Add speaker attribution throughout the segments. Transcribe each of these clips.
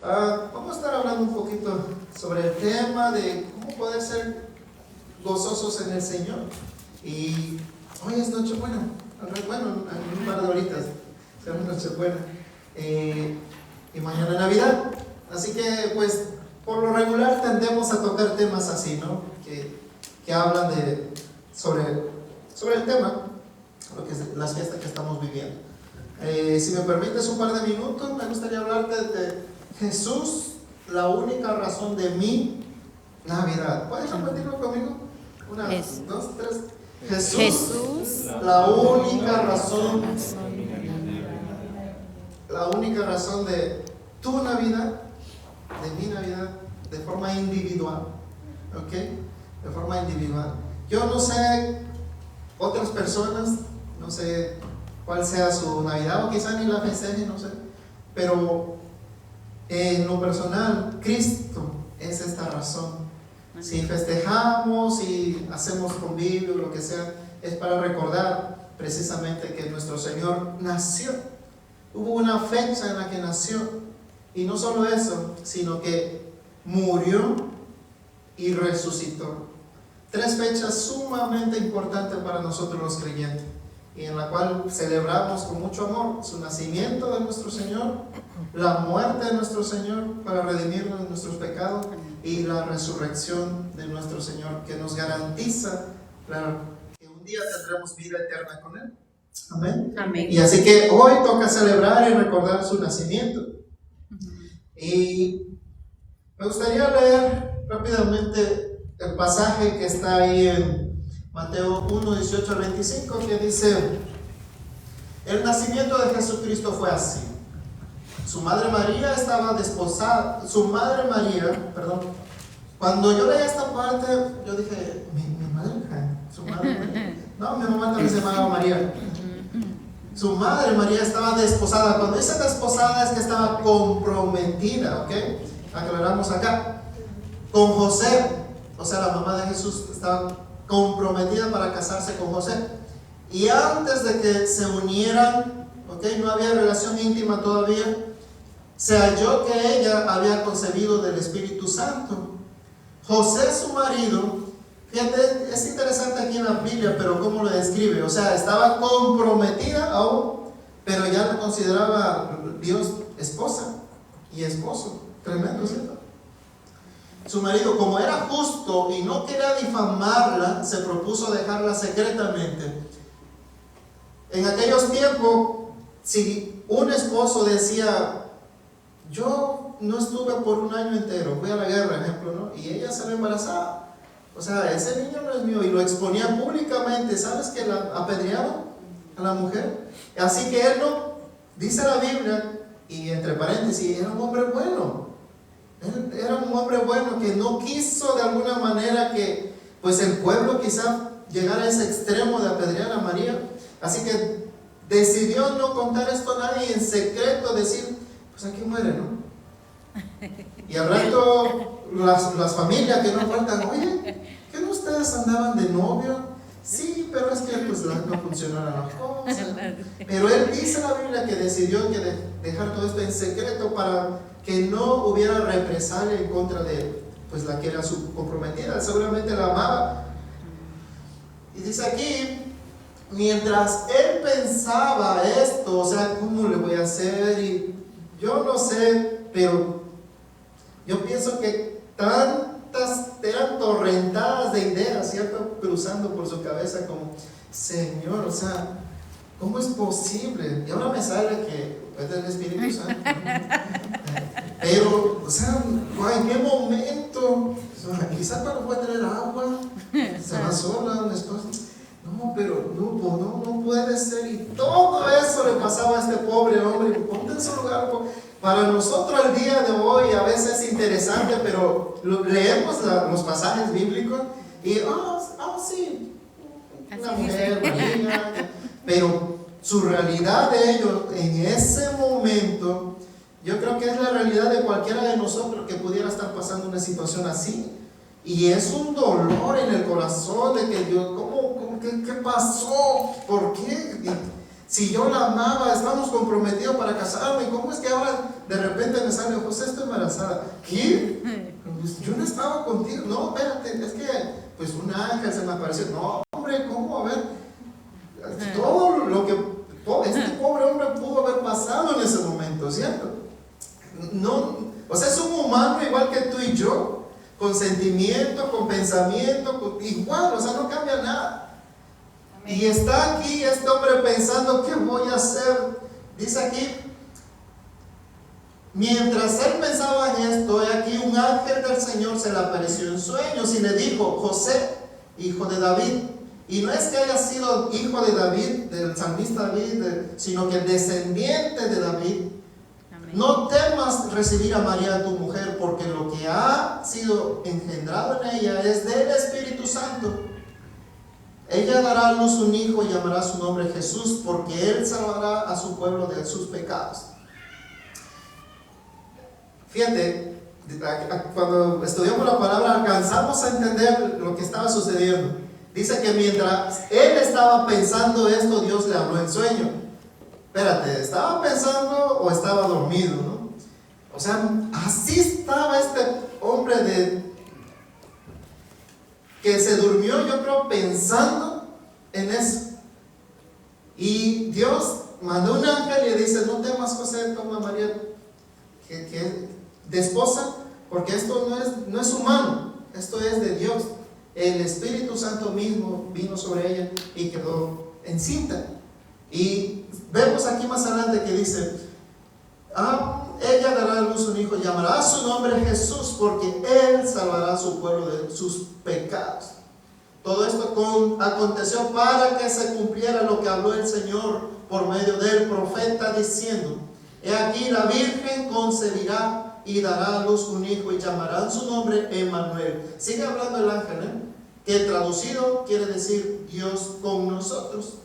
Speaker 1: Vamos a estar hablando un poquito sobre el tema de cómo poder ser gozosos en el Señor. Y hoy es Nochebuena, bueno, en un par de horitas será Nochebuena, y mañana Navidad. Así que, pues, por lo regular tendemos a tocar temas así, ¿no? Que hablan sobre el tema, las fiestas que estamos viviendo. Si me permites un par de minutos, me gustaría hablarte de Jesús, la única razón de mi Navidad. ¿Puedes repetirlo conmigo? Una, dos, tres. Jesús, la única razón de tu Navidad, de mi Navidad, de forma individual. ¿Ok? De forma individual. Yo no sé otras personas, no sé cuál sea su Navidad, o quizá ni la festejen, no sé, pero en lo personal, Cristo es esta razón. Si festejamos y hacemos convivio, lo que sea, es para recordar precisamente que nuestro Señor nació. Hubo una fecha en la que nació, y no solo eso, sino que murió y resucitó. 3 fechas sumamente importantes para nosotros los creyentes, y en la cual celebramos con mucho amor su nacimiento de nuestro Señor, la muerte de nuestro Señor para redimirnos de nuestros pecados, y la resurrección de nuestro Señor, que nos garantiza, claro, que un día tendremos vida eterna con Él. Amén.
Speaker 2: Amén.
Speaker 1: Y así que hoy toca celebrar y recordar su nacimiento. Y me gustaría leer rápidamente el pasaje que está ahí en Mateo 1, 18 al 25, que dice: el nacimiento de Jesucristo fue así. Su madre María estaba desposada. Cuando yo leí esta parte, yo dije, mi madre, su madre María. No, mi mamá también se llamaba María. Su madre María estaba desposada. Cuando dice desposada es que estaba comprometida, ¿ok? Aclaramos acá. Con José, o sea, la mamá de Jesús estaba comprometida para casarse con José. Y antes de que se unieran, ¿ok? No había relación íntima todavía. Se halló que ella había concebido del Espíritu Santo. José, su marido, fíjate, es interesante aquí en la Biblia, pero cómo lo describe. O sea, estaba comprometida aún, pero ya lo consideraba Dios esposa y esposo. Tremendo, ¿cierto? Su marido, como era justo y no quería difamarla, se propuso dejarla secretamente. En aquellos tiempos, si un esposo decía: yo no estuve por un año entero, fui a la guerra, ejemplo, ¿no? Y ella salió embarazada, o sea, ese niño no es mío, y lo exponía públicamente. ¿Sabes que la apedreaban a la mujer? Así que él no, dice la Biblia, y entre paréntesis, era un hombre bueno. Él era un hombre bueno que no quiso de alguna manera que, pues, el pueblo quizá llegara a ese extremo de apedrear a María. Así que decidió no contar esto a nadie, y en secreto decir: pues aquí muere, ¿no? Y al rato las familias que no faltan: oye, ¿qué no ustedes andaban de novio? Sí, pero es que pues no funcionaron las cosas. Pero él dice en la Biblia que decidió dejar todo esto en secreto para que no hubiera represalia en contra de, pues, la que era su comprometida. Seguramente la amaba. Y dice aquí: mientras él pensaba esto, o sea, ¿cómo le voy a hacer? Y yo no sé, pero yo pienso que eran torrentadas de ideas, ¿cierto? Cruzando por su cabeza como: Señor, o sea, ¿cómo es posible? Y ahora me sale que es del Espíritu Santo, ¿no? Pero, o sea, ¿en qué momento? Quizás cuando fue a traer agua, se va sola, una esposa. No, pero no puede ser. Y todo eso le pasaba a este pobre hombre. Ponte en su lugar. Para nosotros el día de hoy a veces es interesante, pero leemos los pasajes bíblicos y sí, una mujer maligna, pero su realidad de ellos en ese momento, yo creo que es la realidad de cualquiera de nosotros que pudiera estar pasando una situación así. Y es un dolor en el corazón de que Dios, ¿qué pasó? ¿Por qué? Si yo la amaba, estamos comprometidos para casarme, ¿cómo es que ahora de repente me sale: José, estoy embarazada. ¿Qué? Pues yo no estaba contigo. No, espérate, es que pues un ángel se me apareció. No, hombre, ¿cómo? A ver, todo lo que este pobre hombre pudo haber pasado en ese momento, ¿cierto? No, o sea, es un humano igual que tú y yo, con sentimiento, con pensamiento, igual, o sea, no cambia nada. Amén. Y está aquí este hombre pensando, ¿qué voy a hacer? Dice aquí, mientras él pensaba en esto, aquí un ángel del Señor se le apareció en sueños y le dijo: José, hijo de David. Y no es que haya sido hijo de David, del salmista David, sino que descendiente de David. Amén. No temas recibir a María tu mujer, porque lo que ha sido engendrado en ella es del Espíritu Santo. Ella dará a luz un hijo y llamará su nombre Jesús, porque él salvará a su pueblo de sus pecados. Fíjate, cuando estudiamos la palabra alcanzamos a entender lo que estaba sucediendo. Dice que mientras él estaba pensando esto, Dios le habló en sueño. Espérate, ¿estaba pensando o estaba dormido, no? O sea, así estaba este hombre que se durmió, yo creo, pensando en eso. Y Dios mandó un ángel y le dice: no temas, José, toma a María de esposa, porque esto no es humano, esto es de Dios. El Espíritu Santo mismo vino sobre ella y quedó encinta. Y vemos aquí más adelante que dice: ella dará a luz un hijo, llamará su nombre Jesús, porque él salvará a su pueblo de sus pecados. Todo esto aconteció para que se cumpliera lo que habló el Señor por medio del profeta, diciendo: he aquí la Virgen concebirá y dará a luz un hijo y llamarán su nombre Emmanuel. Sigue hablando el ángel, que traducido quiere decir Dios con nosotros.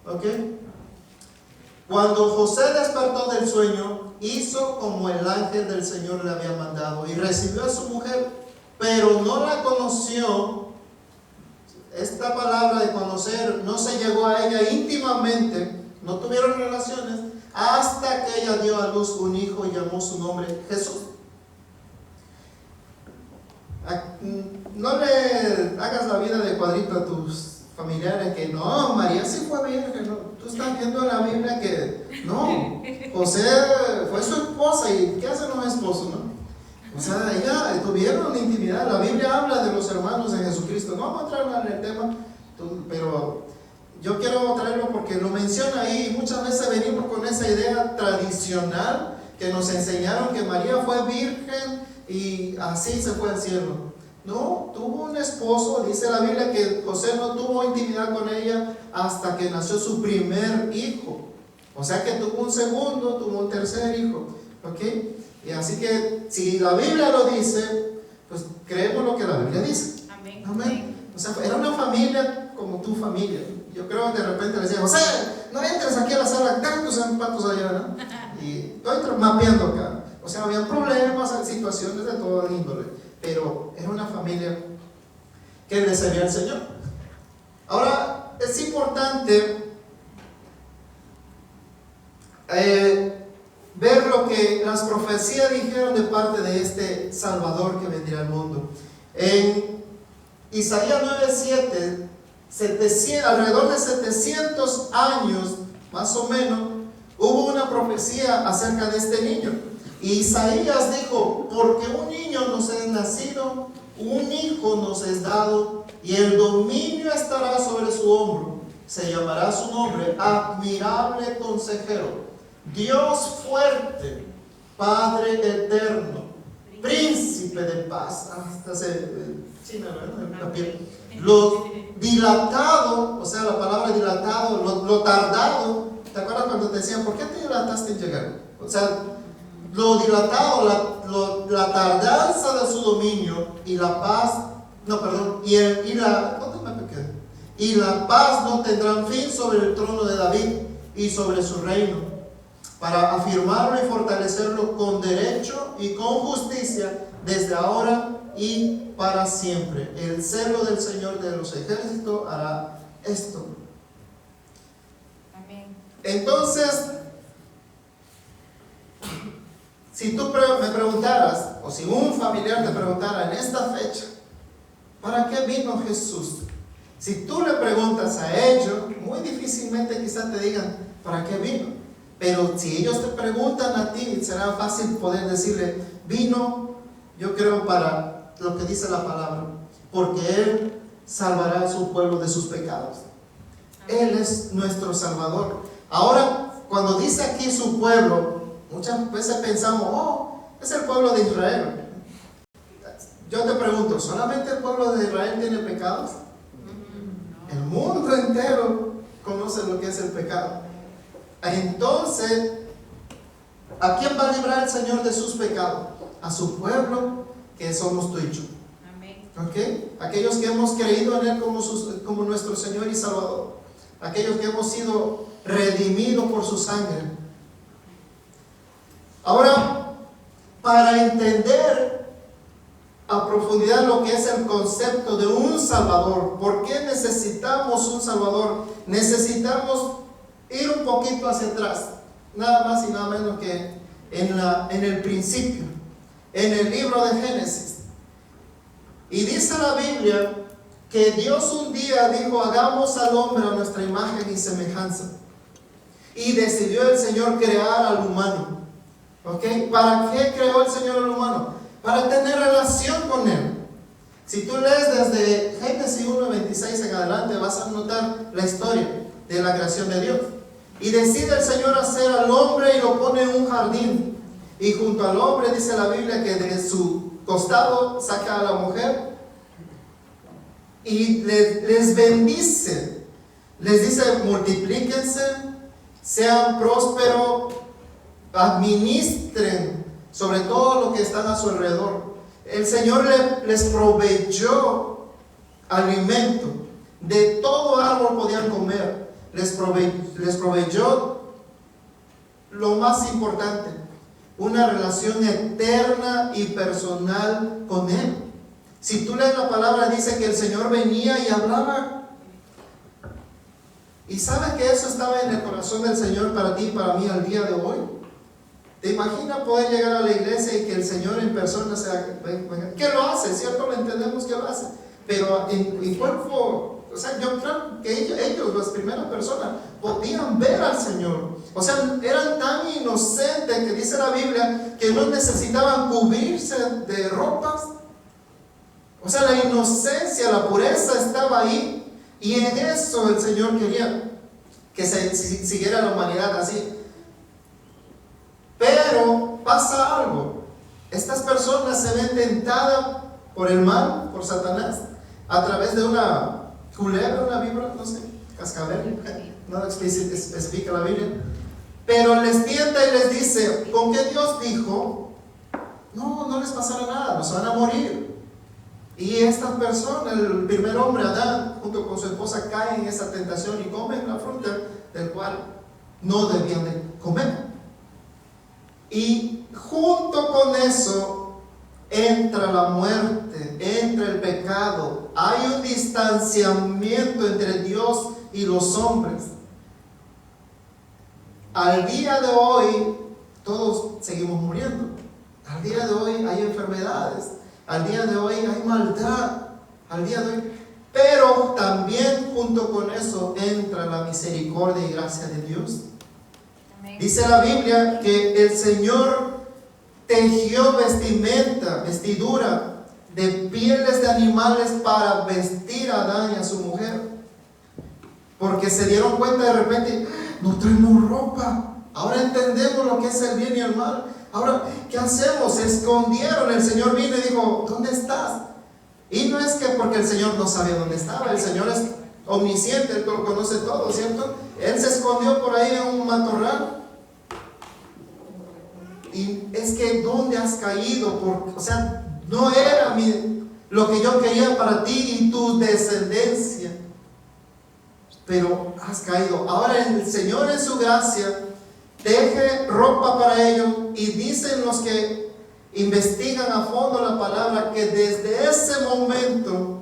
Speaker 1: ¿Ok? Cuando José despertó del sueño, hizo como el ángel del Señor le había mandado y recibió a su mujer, pero no la conoció. Esta palabra de conocer no se llegó a ella íntimamente, no tuvieron relaciones, hasta que ella dio a luz un hijo y llamó su nombre Jesús. No le hagas la vida de cuadrito a tus familiares que no, María sí fue virgen, no. Tú estás viendo en la Biblia que no, José fue su esposa. ¿Y qué hacen los esposos, no? O sea, ella tuvieron intimidad. La Biblia habla de los hermanos de Jesucristo. No vamos a entrar en el tema, pero yo quiero traerlo porque lo menciona ahí. Muchas veces venimos con esa idea tradicional que nos enseñaron que María fue virgen y así se fue al cielo. No, tuvo un esposo. Dice la Biblia que José no tuvo intimidad con ella hasta que nació su primer hijo. O sea que tuvo un segundo, tuvo un tercer hijo. ¿Ok? Y así que si la Biblia lo dice, pues creemos lo que la Biblia dice. Amén. Amén. O sea, era una familia como tu familia. Yo creo que de repente le decía: José, no entres aquí a la sala, tantos zapatos allá, ¿no? Y estoy mapeando acá. O sea, había problemas, situaciones de toda índole, pero era una familia que le servía al Señor. Ahora, es importante ver lo que las profecías dijeron de parte de este Salvador que vendría al mundo. En Isaías 9:7, alrededor de 700 años más o menos, hubo una profecía acerca de este niño. Y Isaías dijo: porque un niño nos es nacido, un hijo nos es dado, y el dominio estará sobre su hombro. Se llamará su nombre Admirable Consejero, Dios fuerte, Padre eterno, Príncipe de paz. Hasta la piel. Lo dilatado, o sea, la palabra dilatado, lo tardado. ¿Te acuerdas cuando te decían: ¿por qué te dilataste en llegar? O sea, lo dilatado, la tardanza de su dominio y la paz, y la paz no tendrán fin sobre el trono de David y sobre su reino, para afirmarlo y fortalecerlo con derecho y con justicia desde ahora y para siempre. El celo del Señor de los ejércitos hará esto. Amén. Entonces, Si tú me preguntaras, o si un familiar te preguntara en esta fecha, ¿para qué vino Jesús? Si tú le preguntas a ellos, muy difícilmente quizás te digan, ¿para qué vino? Pero si ellos te preguntan a ti, será fácil poder decirle, vino, yo creo, para lo que dice la palabra, porque Él salvará a su pueblo de sus pecados. Él es nuestro Salvador. Ahora, cuando dice aquí su pueblo, muchas veces pensamos, oh, es el pueblo de Israel. Yo te pregunto, ¿solamente el pueblo de Israel tiene pecados? El mundo entero conoce lo que es el pecado. Entonces, ¿a quién va a librar el Señor de sus pecados? A su pueblo, que somos tú y yo. ¿Okay? Aquellos que hemos creído en Él como nuestro Señor y Salvador. Aquellos que hemos sido redimidos por su sangre. Ahora, para entender a profundidad lo que es el concepto de un Salvador, ¿por qué necesitamos un Salvador? Necesitamos ir un poquito hacia atrás, nada más y nada menos que en el principio, en el libro de Génesis. Y dice la Biblia que Dios un día dijo, hagamos al hombre a nuestra imagen y semejanza. Y decidió el Señor crear al humano. ¿Okay? ¿Para qué creó el Señor al humano? Para tener relación con Él. Si tú lees desde Génesis 1:26 en adelante, vas a notar la historia de la creación de Dios. Y decide el Señor hacer al hombre y lo pone en un jardín. Y junto al hombre dice la Biblia que de su costado saca a la mujer y les bendice. Les dice, multiplíquense, sean prósperos, administren sobre todo lo que están a su alrededor. El Señor les proveyó alimento. De todo árbol podían comer. Les proveyó lo más importante, una relación eterna y personal con Él. Si tú lees la palabra, dice que el Señor venía y hablaba. ¿Y sabes que eso estaba en el corazón del Señor para ti y para mí al día de hoy? ¿Te imaginas poder llegar a la iglesia y que el Señor en persona venga? ¿Qué lo hace? ¿Cierto? Lo entendemos que lo hace. Pero en cuerpo, o sea, yo creo que ellos, las primeras personas, podían ver al Señor. O sea, eran tan inocentes que dice la Biblia que no necesitaban cubrirse de ropas. O sea, la inocencia, la pureza estaba ahí. Y en eso el Señor quería que se siguiera la humanidad así. Pero pasa algo. Estas personas se ven tentadas por el mal, por Satanás, a través de una culebra, una víbora, no sé, cascabel, no explica la Biblia. Pero les tienta y les dice, ¿con qué Dios dijo? No les pasará nada, no se van a morir. Y estas personas, el primer hombre, Adán, junto con su esposa, caen en esa tentación y comen la fruta del cual no debían de comer. Y junto con eso entra la muerte, entra el pecado. Hay un distanciamiento entre Dios y los hombres. Al día de hoy, todos seguimos muriendo. Al día de hoy hay enfermedades. Al día de hoy hay maldad. Al día de hoy. Pero también junto con eso entra la misericordia y gracia de Dios. Dice la Biblia que el Señor tejió vestidura de pieles de animales para vestir a Adán y a su mujer. Porque se dieron cuenta de repente, no traemos ropa. Ahora entendemos lo que es el bien y el mal. Ahora, ¿qué hacemos? Se escondieron. El Señor vino y dijo, ¿dónde estás? Y no es que porque el Señor no sabía dónde estaba. El Señor es omnisciente, Él lo conoce todo, ¿cierto? Él se escondió por ahí en un matorral. Y es que ¿dónde has caído? O sea, no era lo que yo quería para ti y tu descendencia, pero has caído. Ahora el Señor en su gracia teje ropa para ellos, y dicen los que investigan a fondo la palabra que desde ese momento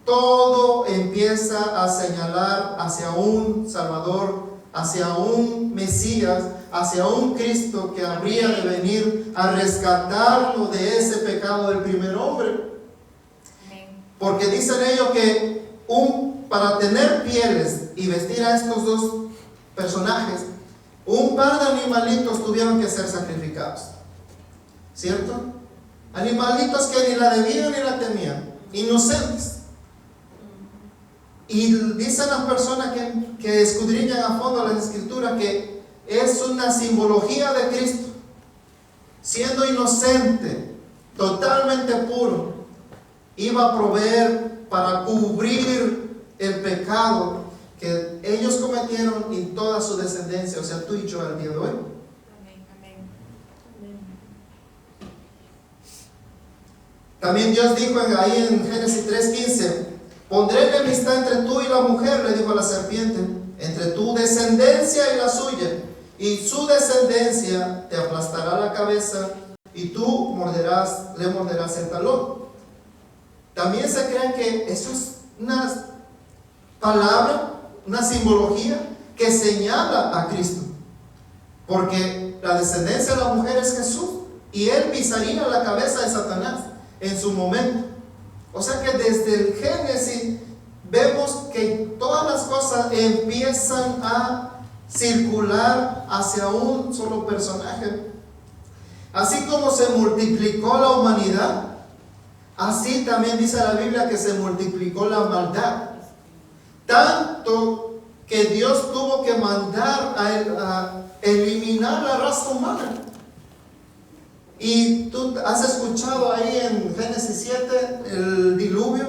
Speaker 1: todo empieza a señalar hacia un Salvador, hacia un Mesías, hacia un Cristo que habría de venir a rescatarlo de ese pecado del primer hombre. Porque dicen ellos que para tener pieles y vestir a estos dos personajes, un par de animalitos tuvieron que ser sacrificados, ¿cierto? Animalitos que ni la debían ni la temían, inocentes. Y dicen las personas que escudriñan a fondo las escrituras que es una simbología de Cristo, siendo inocente, totalmente puro, iba a proveer para cubrir el pecado que ellos cometieron y toda su descendencia, o sea, tú y yo al día de hoy. También Dios dijo ahí en Génesis 3:15, pondré enemistad entre tú y la mujer, le dijo a la serpiente, entre tu descendencia y la suya, y su descendencia te aplastará la cabeza y tú le morderás el talón. También se cree que eso es una palabra, una simbología que señala a Cristo, porque la descendencia de la mujer es Jesús y él pisaría la cabeza de Satanás en su momento. O sea que desde el Génesis vemos que todas las cosas empiezan a circular hacia un solo personaje. Así como se multiplicó la humanidad, así también dice la Biblia que se multiplicó la maldad. Tanto que Dios tuvo que mandar a eliminar la raza humana. Y tú has escuchado ahí en Génesis 7 el diluvio,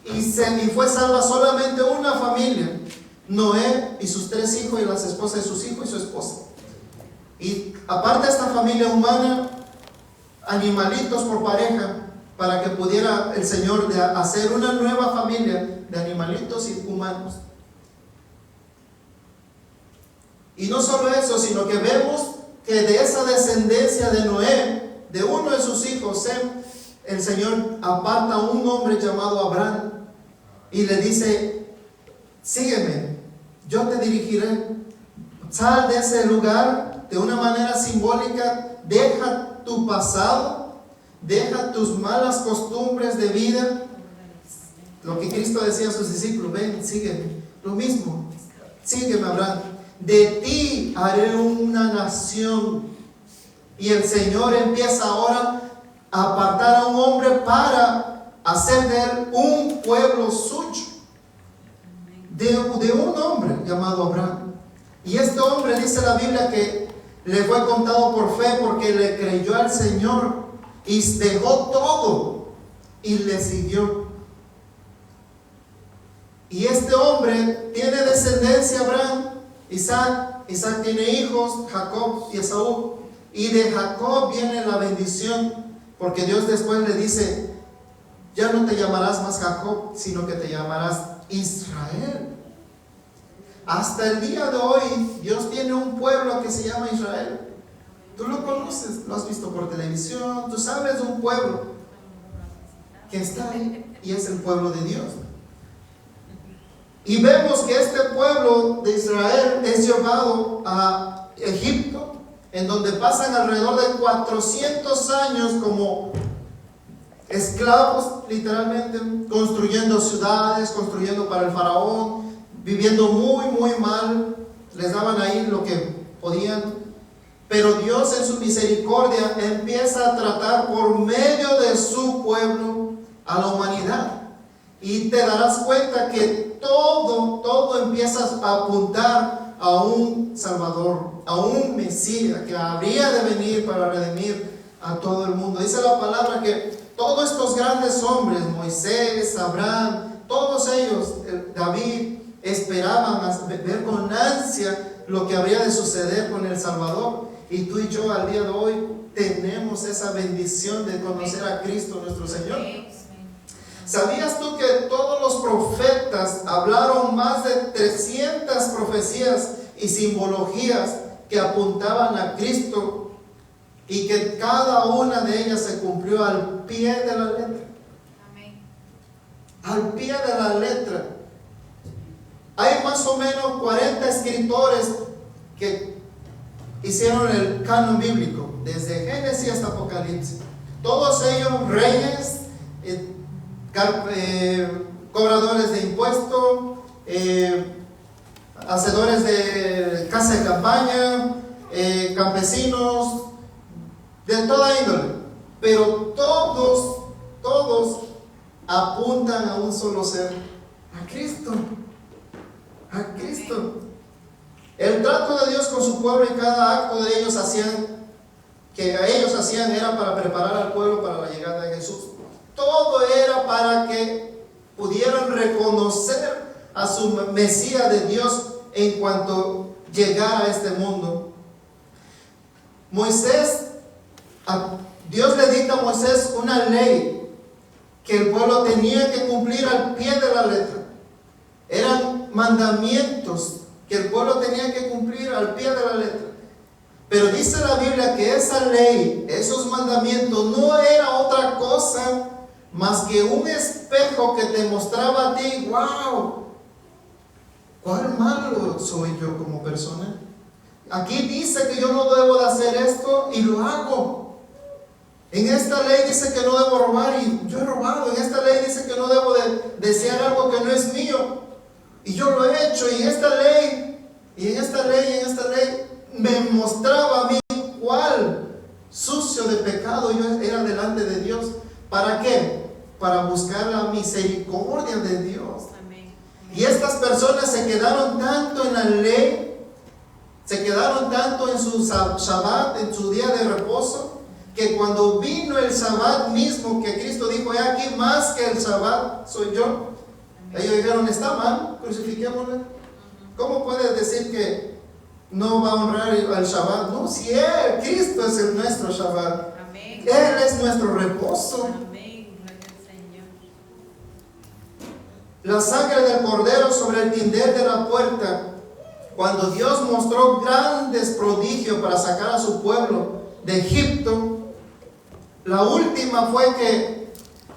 Speaker 1: y fue salva solamente una familia, Noé y sus 3 hijos y las esposas de sus hijos y su esposa. Y aparte de esta familia humana, animalitos por pareja, para que pudiera el Señor hacer una nueva familia de animalitos y humanos. Y no solo eso, sino que vemos que de esa descendencia de Noé, de uno de sus hijos, Sem, el Señor aparta a un hombre llamado Abraham y le dice, sígueme, yo te dirigiré, sal de ese lugar de una manera simbólica, deja tu pasado, deja tus malas costumbres de vida, lo que Cristo decía a sus discípulos, ven, sígueme, lo mismo, sígueme Abraham. De ti haré una nación. Y el Señor empieza ahora a apartar a un hombre para hacer de él un pueblo suyo, de un hombre llamado Abraham. Y este hombre, dice la Biblia, que le fue contado por fe porque le creyó al Señor y dejó todo y le siguió. Y este hombre tiene descendencia, Abraham, Isaac tiene hijos, Jacob y Esaú, y de Jacob viene la bendición, porque Dios después le dice, ya no te llamarás más Jacob, sino que te llamarás Israel. Hasta el día de hoy, Dios tiene un pueblo que se llama Israel. Tú lo conoces, lo has visto por televisión, tú sabes de un pueblo que está ahí, y es el pueblo de Dios. Y vemos que este pueblo de Israel es llevado a Egipto, en donde pasan alrededor de 400 años como esclavos, literalmente, construyendo ciudades, construyendo para el faraón, viviendo muy mal, les daban ahí lo que podían. Pero Dios en su misericordia empieza a tratar por medio de su pueblo a la humanidad. Y te darás cuenta que todo empieza a apuntar a un Salvador, a un Mesías que habría de venir para redimir a todo el mundo. Dice la palabra que todos estos grandes hombres, Moisés, Abraham, todos ellos, David, esperaban ver con ansia lo que habría de suceder con el Salvador. Y tú y yo al día de hoy tenemos esa bendición de conocer a Cristo nuestro Señor. ¿Sabías tú que todos los profetas hablaron más de 300 profecías y simbologías que apuntaban a Cristo, y que cada una de ellas se cumplió al pie de la letra? Amén. Al pie de la letra. Hay más o menos 40 escritores que hicieron el canon bíblico, desde Génesis hasta Apocalipsis. Todos ellos reyes, cobradores de impuestos, hacedores de casa de campaña, campesinos, de toda índole. Pero todos apuntan a un solo ser, a Cristo. A Cristo. El trato de Dios con su pueblo y cada acto de ellos hacían era para preparar al pueblo para la llegada de Jesús. Todo era para que pudieran reconocer a su Mesías de Dios en cuanto llegara a este mundo. Dios le dicta a Moisés una ley que el pueblo tenía que cumplir al pie de la letra. Eran mandamientos que el pueblo tenía que cumplir al pie de la letra. Pero dice la Biblia que esa ley, esos mandamientos, no era otra cosa más que un espejo que te mostraba a ti, wow, ¿cuál malo soy yo como persona? Aquí dice que yo no debo de hacer esto y lo hago. En esta ley dice que no debo robar y yo he robado. En esta ley dice que no debo de desear algo que no es mío y yo lo he hecho. Y en esta ley me mostraba a mí cuál sucio de pecado yo era delante de Dios. ¿Para qué? Para buscar la misericordia de Dios. Amén. Y estas personas se quedaron tanto en la ley, se quedaron tanto en su Shabbat, en su día de reposo, que cuando vino el Shabbat mismo, que Cristo dijo, he aquí más que el Shabbat soy yo. Ellos dijeron, está mal, crucifiquémosle. ¿Cómo puedes decir que no va a honrar al Shabbat? No, si Cristo es nuestro Shabbat. Amén. Él es nuestro reposo. Amén. La sangre del cordero sobre el tindel de la puerta. Cuando Dios mostró grandes prodigios para sacar a su pueblo de Egipto, la última fue que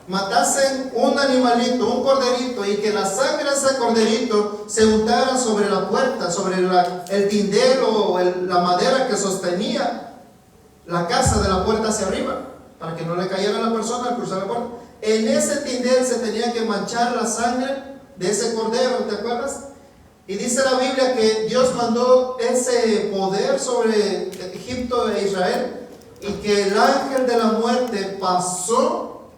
Speaker 1: matasen un animalito, un corderito, y que la sangre de ese corderito se untara sobre la puerta, sobre el tindel o la madera que sostenía la casa de la puerta hacia arriba, para que no le cayera a la persona al cruzar la puerta. En ese tindel se tenía que manchar la sangre de ese cordero, ¿te acuerdas? Y dice la Biblia que Dios mandó ese poder sobre Egipto e Israel, y que el ángel de la muerte pasó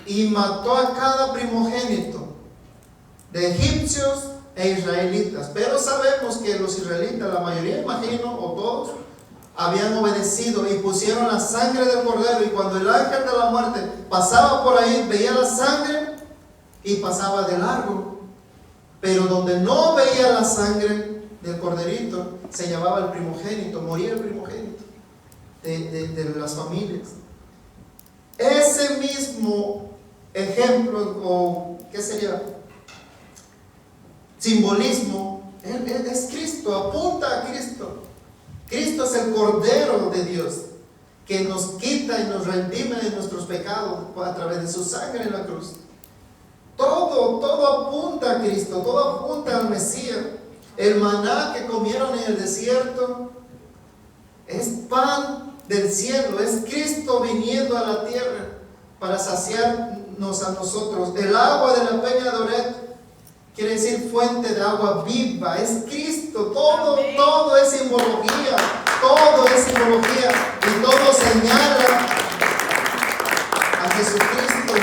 Speaker 1: y mató a cada primogénito de egipcios e israelitas. Pero sabemos que los israelitas, la mayoría, imagino, o todos, habían obedecido y pusieron la sangre del cordero, y cuando el ángel de la muerte pasaba por ahí, veía la sangre y pasaba de largo. Pero donde no veía la sangre del corderito, se llamaba el primogénito, moría el primogénito de las familias. Ese mismo ejemplo, o ¿qué sería? Simbolismo, es Cristo, apunta a Cristo. Cristo es el Cordero de Dios que nos quita y nos redime de nuestros pecados a través de su sangre en la cruz. Todo apunta a Cristo, todo apunta al Mesías. El maná que comieron en el desierto es pan del cielo, es Cristo viniendo a la tierra para saciarnos a nosotros. El agua de la peña de Oret quiere decir fuente de agua viva, es Cristo. Todo es simbología, y todo señala a Jesucristo.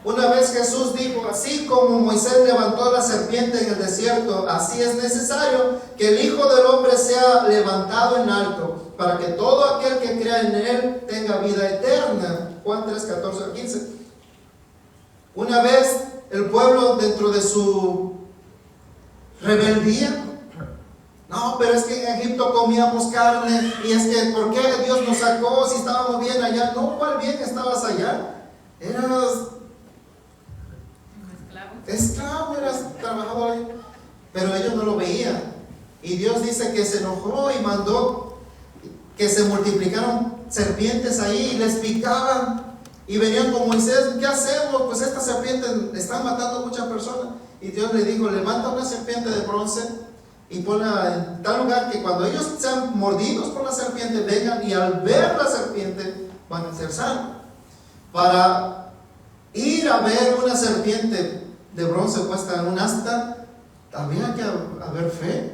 Speaker 1: Una vez Jesús dijo, así como Moisés levantó la serpiente en el desierto, así es necesario que el Hijo del Hombre sea levantado en alto, para que todo aquel que crea en Él tenga vida eterna. Juan 3, 14 al 15. Una vez el pueblo, dentro de su rebeldía, no, pero es que en Egipto comíamos carne, y es que ¿por qué Dios nos sacó si estábamos bien allá? No, ¿cuál bien estabas allá? Eras esclavo, eras trabajador ahí. Pero ellos no lo veían, y Dios dice que se enojó y mandó que se multiplicaron serpientes ahí y les picaban, y venían con Moisés, ¿qué hacemos? Pues estas serpientes están matando a muchas personas. Y Dios le dijo, levanta una serpiente de bronce y ponla en tal lugar que cuando ellos sean mordidos por la serpiente, vengan y al ver la serpiente van a ser sanos. Para ir a ver una serpiente de bronce puesta en un asta, había que haber fe.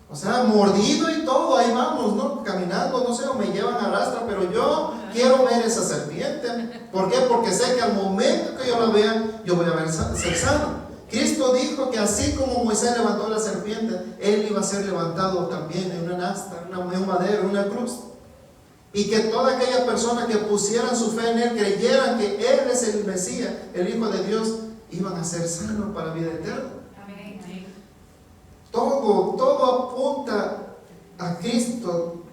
Speaker 1: O sea, mordido y todo, ahí vamos, ¿no? Caminando, no sé, o me llevan a rastro, pero yo quiero ver esa serpiente. ¿Por qué? Porque sé que al momento que yo la vea, yo voy a ser sano. Cristo dijo que así como Moisés levantó la serpiente, Él iba a ser levantado también en una asta, en un madero, en una cruz. Y que toda aquella persona que pusieran su fe en Él, creyeran que Él es el Mesías, el Hijo de Dios, iban a ser sanos para vida eterna. Todo apunta a Cristo.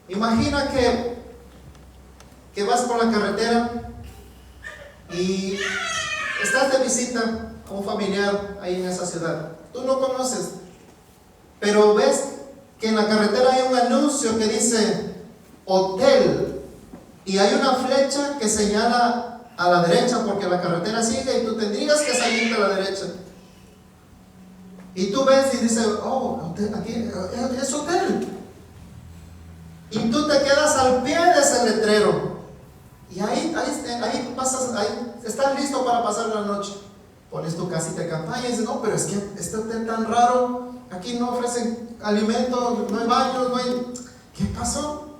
Speaker 1: Imagina que vas por la carretera y estás de visita a un familiar ahí en esa ciudad. Tú no conoces, pero ves que en la carretera hay un anuncio que dice hotel y hay una flecha que señala a la derecha porque la carretera sigue y tú tendrías que salirte a la derecha. Y tú ves y dices, oh, aquí es hotel. Y tú te quedas al pie de ese letrero. Y ahí pasas, ahí estás listo para pasar la noche. Pones tu casita de campaña y dices, no, pero es que este hotel tan raro, aquí no ofrecen alimentos, no hay baños, no hay... ¿Qué pasó?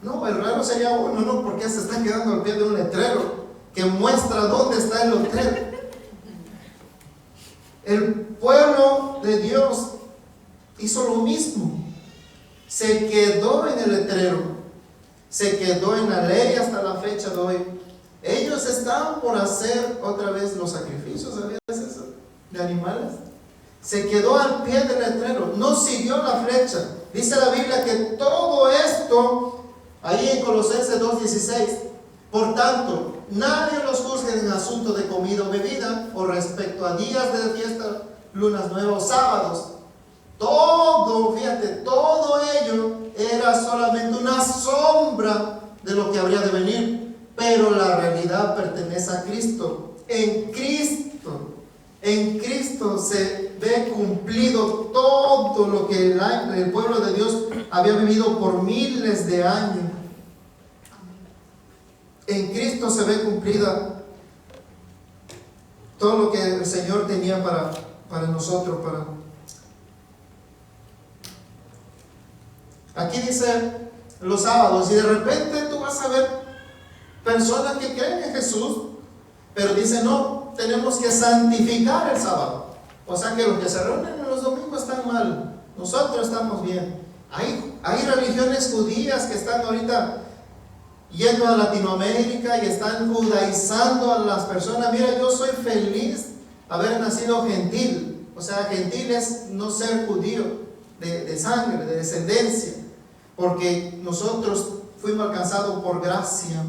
Speaker 1: No, el raro sería uno, no, porque se están quedando al pie de un letrero que muestra dónde está el hotel. El pueblo de Dios hizo lo mismo. Se quedó en el letrero, se quedó en la ley hasta la fecha de hoy. Ellos estaban por hacer otra vez los sacrificios, ¿sabías eso? De animales. Se quedó al pie del letrero, no siguió la flecha. Dice la Biblia que todo esto, ahí en Colosenses 2:16, por tanto, nadie los juzgue en asunto de comida o bebida, o respecto a días de fiesta, lunas nuevas o sábados. Todo, fíjate, todo ello era solamente una sombra de lo que habría de venir, pero la realidad pertenece a Cristo. En Cristo se ve cumplido todo lo que el pueblo de Dios había vivido por miles de años. En Cristo se ve cumplida todo lo que el Señor tenía para nosotros. Aquí dice los sábados, y de repente tú vas a ver personas que creen en Jesús, pero dicen, no, tenemos que santificar el sábado. O sea que los que se reúnen en los domingos están mal, nosotros estamos bien. Hay religiones judías que están ahorita yendo a Latinoamérica y están judaizando a las personas. Mira, yo soy feliz haber nacido gentil. O sea, gentil es no ser judío de sangre, de descendencia, porque nosotros fuimos alcanzados por gracia.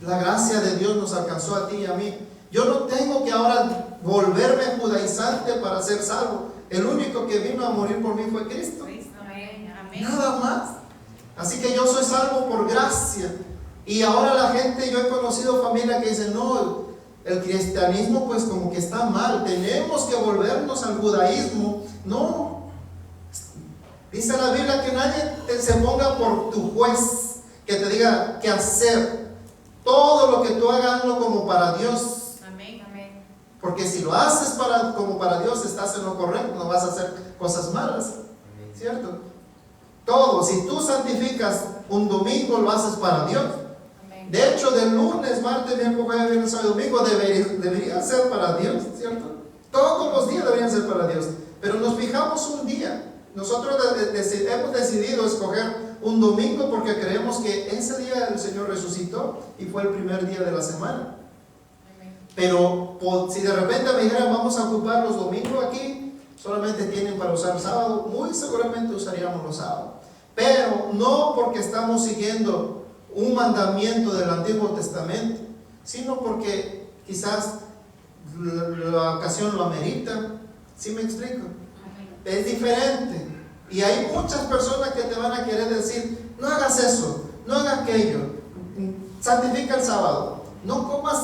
Speaker 1: La gracia de Dios nos alcanzó a ti y a mí. Yo no tengo que ahora volverme judaizante para ser salvo. El único que vino a morir por mí fue Cristo. Nada más. Así que yo soy salvo por gracia. Y ahora la gente, yo he conocido familias que dicen, no, el cristianismo pues como que está mal, tenemos que volvernos al judaísmo. No. Dice la Biblia que nadie se ponga por tu juez, que te diga qué hacer. Todo lo que tú hagas, hazlo como para Dios. Amén, amén. Porque si lo haces como para Dios, estás en lo correcto, no vas a hacer cosas malas. Amén. ¿Cierto? Todo, si tú santificas un domingo, lo haces para Dios. Amén. De hecho, de lunes, martes, miércoles, jueves, viernes, sábado y domingo deberían ser para Dios, ¿cierto? Todos los días deberían ser para Dios. Pero nos fijamos un día. Nosotros hemos decidido escoger un domingo porque creemos que ese día el Señor resucitó y fue el primer día de la semana. Pero si de repente me dijeran, vamos a ocupar los domingos aquí, solamente tienen para usar sábado, muy seguramente usaríamos los sábados. Pero no porque estamos siguiendo un mandamiento del Antiguo Testamento, sino porque quizás la ocasión lo amerita. ¿Sí me explico? Es diferente. Y hay muchas personas que te van a querer decir, no hagas eso, no hagas aquello, santifica el sábado, no comas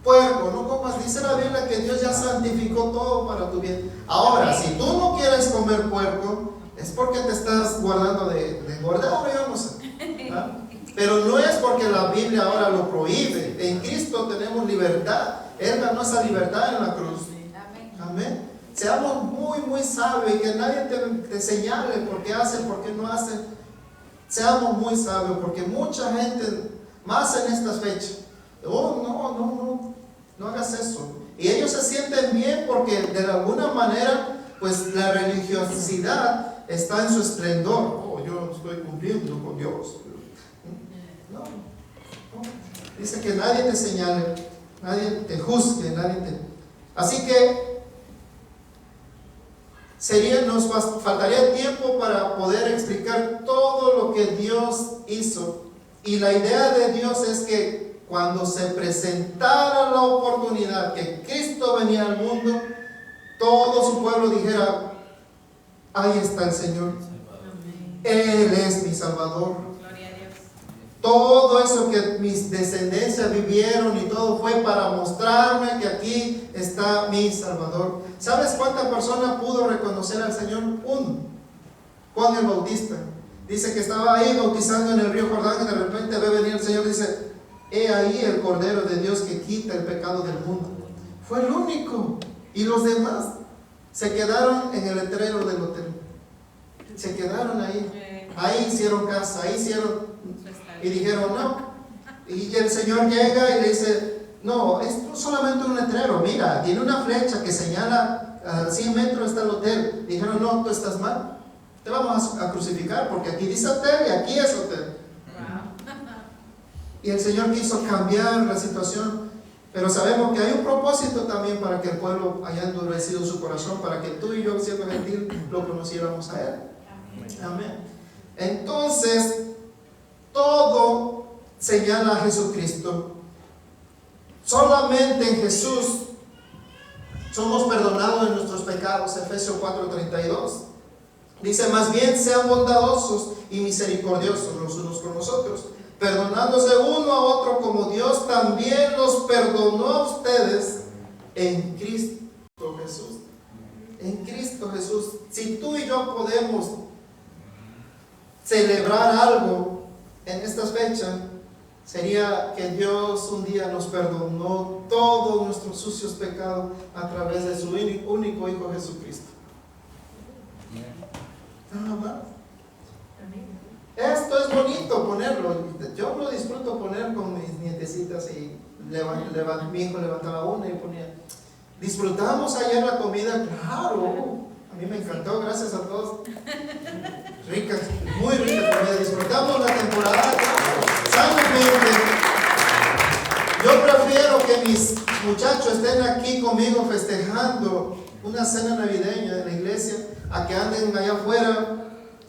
Speaker 1: puerco, no comas. Dice la Biblia que Dios ya santificó todo para tu bien. Ahora, si tú no quieres comer puerco, es porque te estás guardando de engordar, yo no sé. ¿Ah? Pero no es porque la Biblia ahora lo prohíbe. En Cristo tenemos libertad. Él ganó esa libertad en la cruz. Amén. Seamos muy sabios y que nadie te señale por qué hacen, por qué no hacen. Seamos muy sabios, porque mucha gente, más en estas fechas, no hagas eso. Y ellos se sienten bien porque de alguna manera, pues la religiosidad está en su esplendor. Yo estoy cumpliendo con Dios. No. Dice que nadie te señale, nadie te juzgue, Así que nos faltaría tiempo para poder explicar todo lo que Dios hizo. Y la idea de Dios es que cuando se presentara la oportunidad que Cristo venía al mundo, todo su pueblo dijera: ahí está el Señor, Él es mi Salvador. Todo eso que mis descendencias vivieron y todo fue para mostrarme que aquí está mi Salvador. ¿Sabes cuántas personas pudo reconocer al Señor? Uno, Juan el Bautista. Dice que estaba ahí bautizando en el río Jordán y de repente ve venir el Señor y dice: he ahí el Cordero de Dios que quita el pecado del mundo. Fue el único. Y los demás se quedaron en el letrero del hotel. Se quedaron ahí. Ahí hicieron casa, ahí hicieron... Y dijeron no. Y el Señor llega y le dice: no, esto es solamente un letrero. Mira, tiene una flecha que señala a 100 metros está el hotel. Dijeron: no, tú estás mal. Te vamos a crucificar porque aquí dice hotel y aquí es hotel. Y el Señor quiso cambiar la situación. Pero sabemos que hay un propósito también para que el pueblo haya endurecido su corazón, para que tú y yo, siendo gentil, lo conociéramos a Él. Amén. Entonces, todo señala a Jesucristo. Solamente en Jesús somos perdonados de nuestros pecados. Efesios 4:32 dice: más bien sean bondadosos y misericordiosos los unos con los otros, perdonándose uno a otro como Dios también los perdonó a ustedes en Cristo Jesús. En Cristo Jesús. Si tú y yo podemos celebrar algo en estas fechas, sería que Dios un día nos perdonó todos nuestros sucios pecados a través de su único Hijo Jesucristo. Nada más. Esto es bonito ponerlo. Yo lo disfruto poner con mis nietecitas y mi hijo levantaba una y ponía. Disfrutamos ayer la comida, claro. A mí me encantó, gracias a todos. Rica, muy rica comida. Disfrutamos la temporada sanamente. Yo prefiero que mis muchachos estén aquí conmigo festejando una cena navideña en la iglesia a que anden allá afuera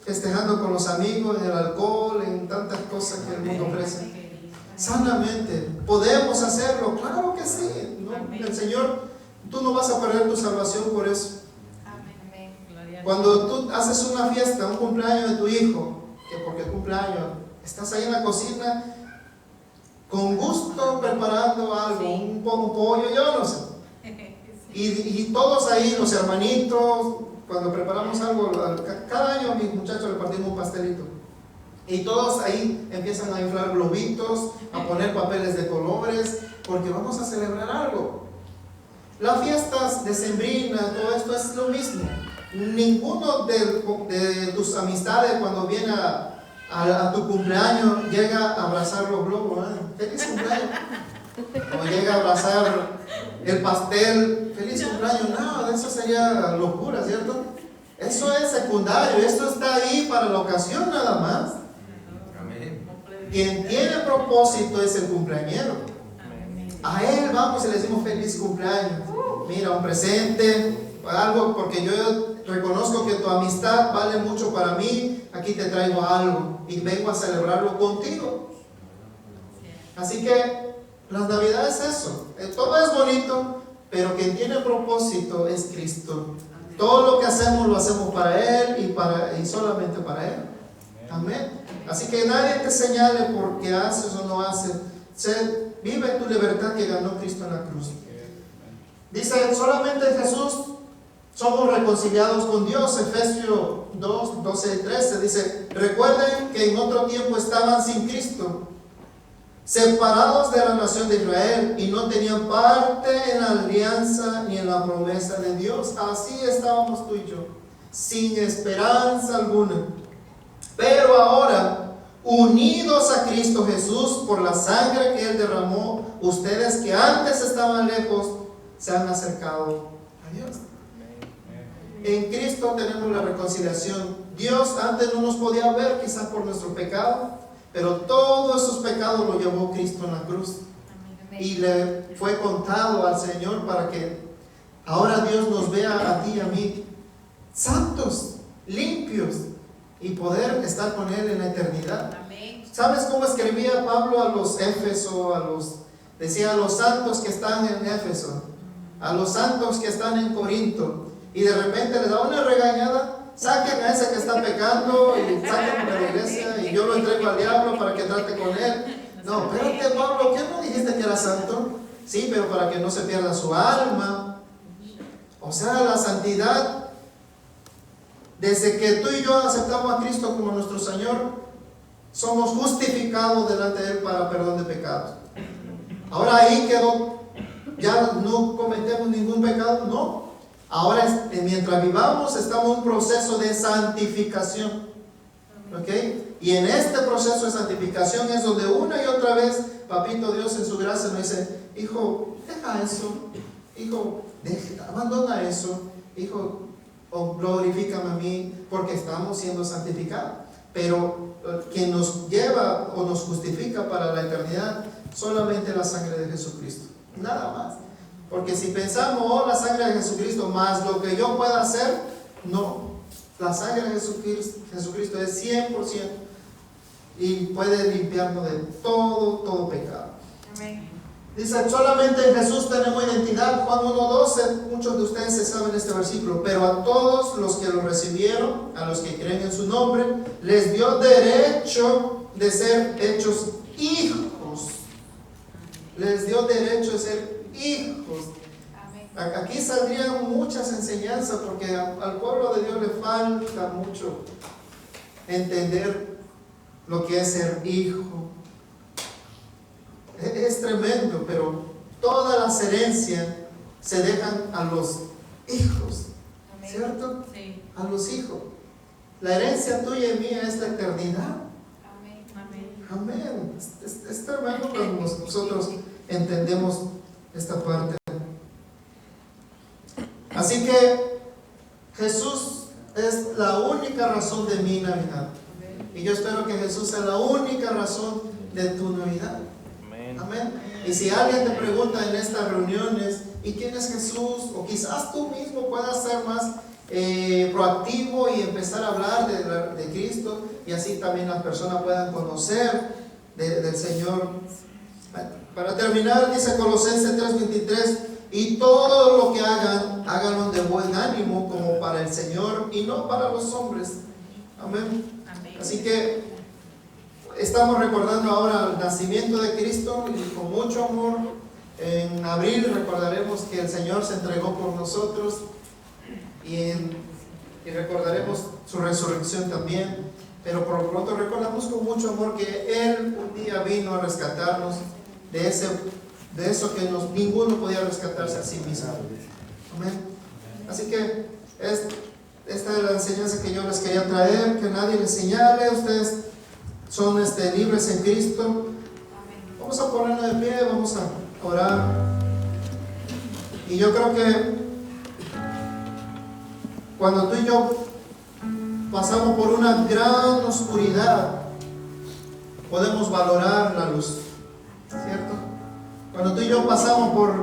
Speaker 1: festejando con los amigos, en el alcohol, en tantas cosas que el mundo ofrece. Sanamente, ¿podemos hacerlo? Claro que sí, ¿no? El Señor, tú no vas a perder tu salvación por eso. Cuando tú haces una fiesta, un cumpleaños de tu hijo, que porque es cumpleaños, estás ahí en la cocina con gusto preparando algo, un pollo, yo no sé. Y todos ahí, los hermanitos, cuando preparamos algo, cada año a mis muchachos le partimos un pastelito. Y todos ahí empiezan a inflar globitos, a poner papeles de colores, porque vamos a celebrar algo. Las fiestas decembrinas, todo esto es lo mismo. Ninguno de tus amistades cuando viene a tu cumpleaños llega a abrazar los globos. ¡Feliz cumpleaños! O llega a abrazar el pastel. ¡Feliz cumpleaños! No, eso sería locura, ¿cierto? Eso es secundario. Esto está ahí para la ocasión nada más. Quien tiene propósito es el cumpleañero. A él vamos y le decimos feliz cumpleaños. Mira, un presente, algo, porque yo reconozco que tu amistad vale mucho para mí. Aquí te traigo algo y vengo a celebrarlo contigo. Así que las navidades es eso. Todo es bonito, pero quien tiene propósito es Cristo. Todo lo que hacemos lo hacemos para Él y solamente para Él. Amén. Así que nadie te señale porque haces o no haces. vive tu libertad que ganó Cristo en la cruz. Dice, solamente en Jesús somos reconciliados con Dios. Efesios 2, 12 y 13 dice, recuerden que en otro tiempo estaban sin Cristo, separados de la nación de Israel, y no tenían parte en la alianza ni en la promesa de Dios. Así estábamos tú y yo, sin esperanza alguna. Pero ahora, unidos a Cristo Jesús por la sangre que Él derramó, ustedes que antes estaban lejos, se han acercado a Dios. En Cristo tenemos la reconciliación. Dios antes no nos podía ver, quizás por nuestro pecado, pero todos esos pecados los llevó Cristo en la cruz. Y le fue contado al Señor para que ahora Dios nos vea a ti y a mí santos, limpios, y poder estar con Él en la eternidad. ¿Sabes cómo escribía Pablo a los Éfesos? Decía a los santos que están en Éfeso, a los santos que están en Corinto, y de repente les da una regañada. Saquen a ese que está pecando y sáquenlo de la iglesia y yo lo entrego al diablo para que trate con él. No, espérate, Pablo, ¿qué no dijiste que era santo? Sí, pero para que no se pierda su alma. O sea, la santidad, desde que tú y yo aceptamos a Cristo como nuestro Señor, somos justificados delante de Él para perdón de pecados. Ahora ahí quedó, ya no cometemos ningún pecado, no. Ahora, mientras vivamos, estamos en un proceso de santificación. ¿Ok? Y en este proceso de santificación es donde una y otra vez, Papito Dios en su gracia nos dice, hijo, deja eso. Hijo, abandona eso. Hijo, glorifícame a mí, porque estamos siendo santificados. Pero quien nos lleva o nos justifica para la eternidad, solamente la sangre de Jesucristo. Nada más. Porque si pensamos, oh, la sangre de Jesucristo más lo que yo pueda hacer, no. La sangre de Jesucristo es 100% y puede limpiarnos de todo pecado.
Speaker 2: Amén.
Speaker 1: Dice, solamente en Jesús tenemos identidad. Juan 1:12, muchos de ustedes se saben este versículo. Pero a todos los que lo recibieron, a los que creen en su nombre, les dio derecho de ser hechos hijos. Les dio derecho de ser hijos. Aquí saldrían muchas enseñanzas, porque al pueblo de Dios le falta mucho entender lo que es ser hijo. Es tremendo, pero todas las herencias se dejan a los hijos. Amén. ¿Cierto?
Speaker 2: Sí.
Speaker 1: A los hijos. La herencia tuya y mía es la eternidad.
Speaker 2: Amén. Amén.
Speaker 1: Amén. Es tremendo cuando nosotros entendemos esta parte. Así que Jesús es la única razón de mi Navidad. Y yo espero que Jesús sea la única razón de tu Navidad. Amén. Y si alguien te pregunta en estas reuniones, ¿y quién es Jesús? O quizás tú mismo puedas ser más proactivo y empezar a hablar de Cristo, y así también las personas puedan conocer del Señor. Para terminar, dice Colosenses 3:23, y todo lo que hagan, háganlo de buen ánimo, como para el Señor y no para los hombres. Amén.
Speaker 2: Amén.
Speaker 1: Así que estamos recordando ahora el nacimiento de Cristo, y con mucho amor en abril recordaremos que el Señor se entregó por nosotros, y recordaremos su resurrección también. Pero por lo pronto recordamos con mucho amor que Él un día vino a rescatarnos de eso que ninguno podía rescatarse a sí mismo. Amén. Así que esta es la enseñanza que yo les quería traer, que nadie les señale. Ustedes son libres en Cristo. Vamos a ponernos de pie, vamos a orar. Y yo creo que cuando tú y yo pasamos por una gran oscuridad, podemos valorar la luz, ¿cierto? Cuando tú y yo pasamos por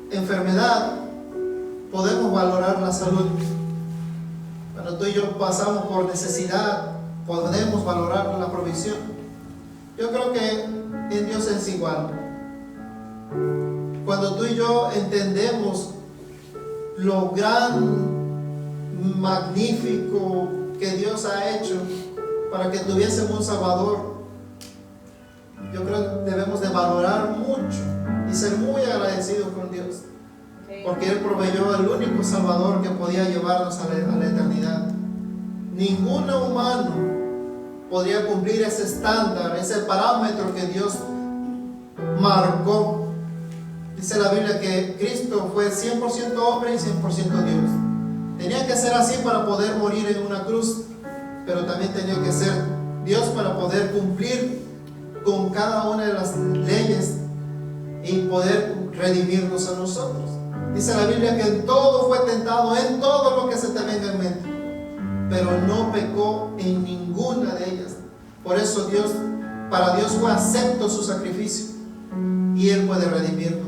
Speaker 1: enfermedad, podemos valorar la salud. Cuando tú y yo pasamos por necesidad, podemos valorar la provisión. Yo creo que en Dios es igual. Cuando tú y yo entendemos lo gran, magnífico que Dios ha hecho para que tuviésemos un Salvador, yo creo que debemos de valorar mucho y ser muy agradecidos con Dios, porque Él proveyó al único Salvador que podía llevarnos a la eternidad. Ningún humano podría cumplir ese estándar, ese parámetro que Dios marcó. Dice la Biblia que Cristo fue 100% hombre y 100% Dios. Tenía que ser así para poder morir en una cruz, pero también tenía que ser Dios para poder cumplir con cada una de las leyes y poder redimirnos a nosotros. Dice la Biblia que en todo fue tentado, en todo lo que se te venga en mente, pero no pecó en ninguna de ellas. Por eso para Dios fue acepto su sacrificio y Él puede redimirnos.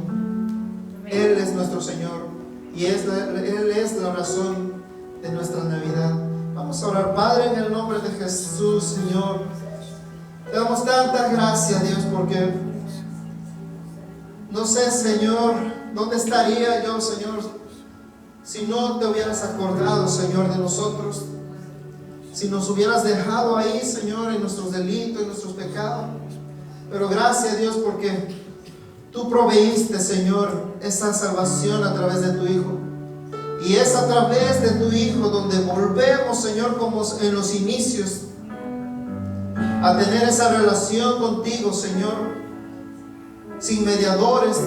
Speaker 1: Él es nuestro Señor y Él es la razón de nuestra Navidad. Vamos a orar. Padre, en el nombre de Jesús, Señor, te damos tantas gracias, Dios, porque no sé, Señor, dónde estaría yo, Señor, si no te hubieras acordado, Señor, de nosotros, si nos hubieras dejado ahí, Señor, en nuestros delitos, en nuestros pecados. Pero gracias, Dios, porque tú proveíste, Señor, esa salvación a través de tu Hijo. Y es a través de tu Hijo donde volvemos, Señor, como en los inicios, a tener esa relación contigo, Señor, sin mediadores,